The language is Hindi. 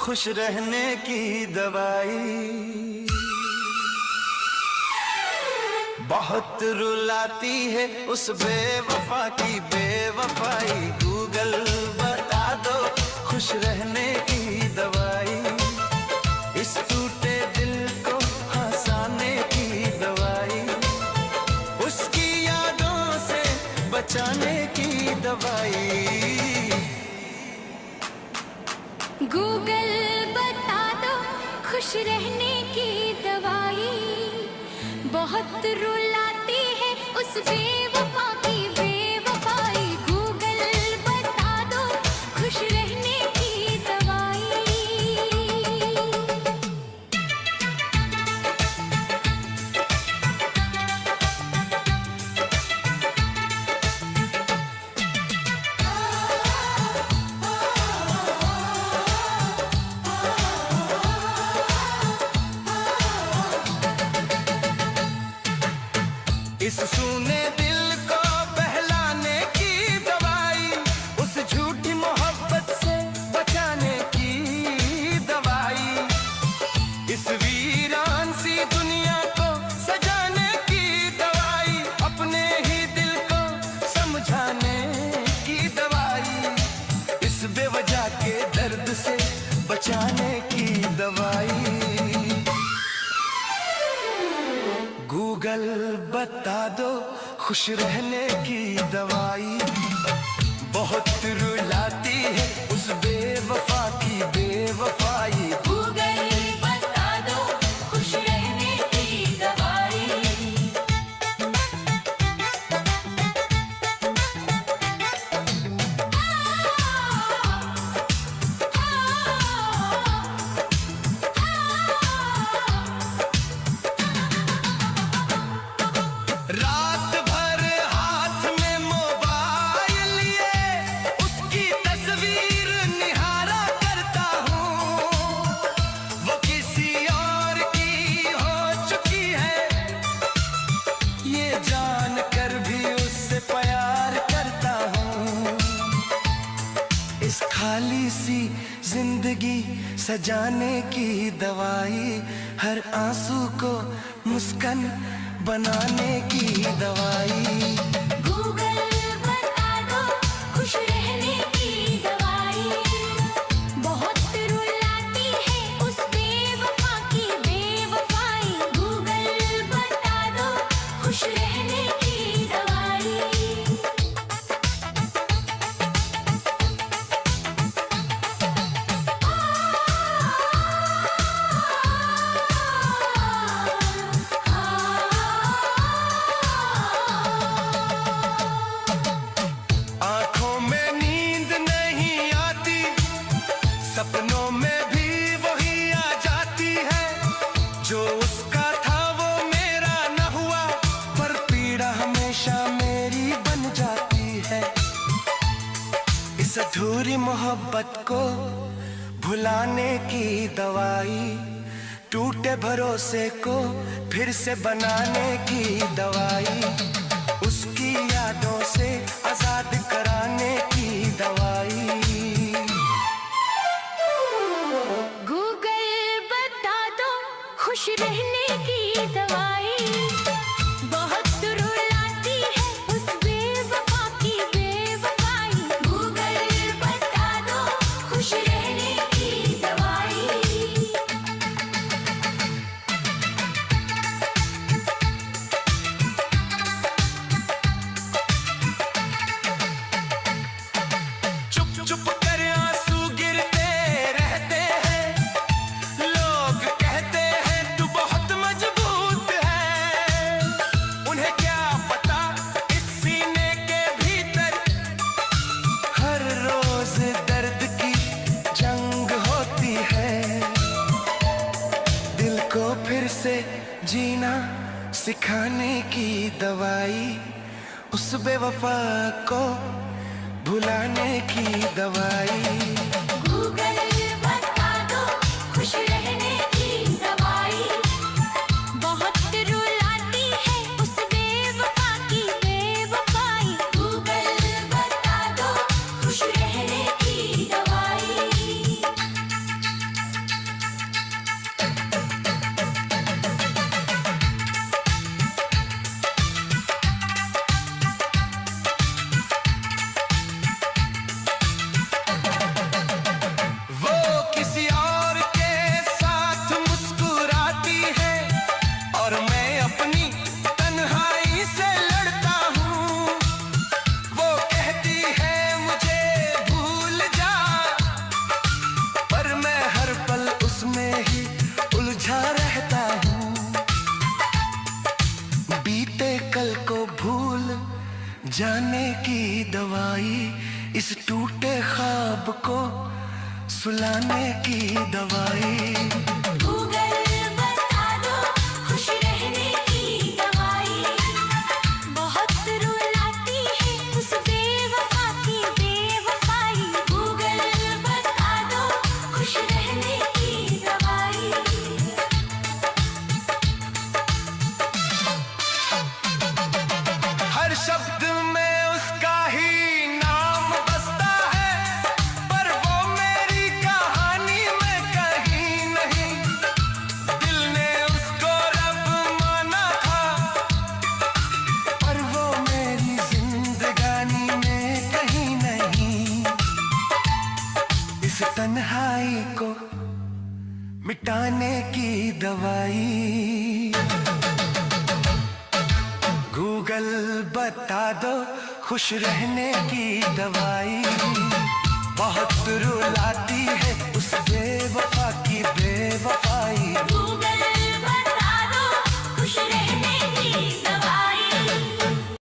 खुश रहने की दवाई। बहुत रुलाती है उस बेवफा की बेवफाई। गूगल बता दो खुश रहने की दवाई। इस टूटे दिल को हंसाने की दवाई। उसकी यादों से बचाने की दवाई। गूगल बता दो खुश रहने की दवाई। बहुत रुलाती है उस बेवफा की बेवफाई। गूगल बता दो खुश रहने की दवाई। इस सूने दिल को बहलाने की दवाई। उस झूठी मोहब्बत से बचाने की दवाई। इस वीरान सी दुनिया को सजाने की दवाई। अपने ही दिल को समझाने की दवाई। इस बेवजह के दर्द से बचाने की दवाई। गूगल बता दो खुश रहने की दवाई। बहुत रुलाती है उस बेवफा की बेवफाई। गूगल बता दो खुश रहने की दवाई। रात भर हाथ में मोबाइल लिए उसकी तस्वीर निहारा करता हूँ। वो किसी और की हो चुकी है ये जान कर भी उससे प्यार करता हूँ। इस खाली सी जिंदगी सजाने की दवाई। हर आंसू को मुस्कान बनाने की दवाई। गूगल बता दो खुश रहने की दवाई। बहुत रुलाती है उस बेवफा की बेवफाई। गूगल बता दो खुश रहने की दवाई। आंखों में नींद नहीं आती। सपनों में भी वही आ जाती है। जो उसका था वो मेरा न हुआ पर पीड़ा हमेशा मेरी बन जाती है। इस अधूरी मोहब्बत को भुलाने की दवाई। टूटे भरोसे को फिर से बनाने की दवाई। उसकी यादों से आजाद कराने की दवाई। गूगल बता दो खुश रहने की दवाई। बहुत रुलाती है उस बेवफा की बेवफाई। गूगल बता दो खुश रहने की दवाई। चुप चुप कर आंसू गिरते रहते हैं। लोग कहते हैं तू बहुत मजबूत है। उन्हें क्या पता इस सीने के भीतर हर रोज दर्द की जंग होती है। दिल को फिर से जीना सिखाने की दवाई। उस बेवफा को भुलाने की दवाई। गूगल बता दो खुश रहने की दवाई। बहुत रुलाती है उस बेवफा की बेवफाई। गूगल बता दो खुश रहने की दवाई। जाने की दवाई, इस टूटे ख्वाब को सुलाने की दवाई। गूगल बता दो खुश रहने की दवाई, बहुत रुलाती है उस बेवफा की बेवफाई। गूगल बता दो खुश रहने की दवाई। हर शब्द में उसका ही नाम बसता है, पर वो मेरी कहानी में कहीं नहीं। दिल ने उसको रब माना था, पर वो मेरी जिंदगानी में कहीं नहीं। इस तन्हाई को मिटाने की दवाई। गूगल बता दो खुश रहने की दवाई, बहुत रुलाती है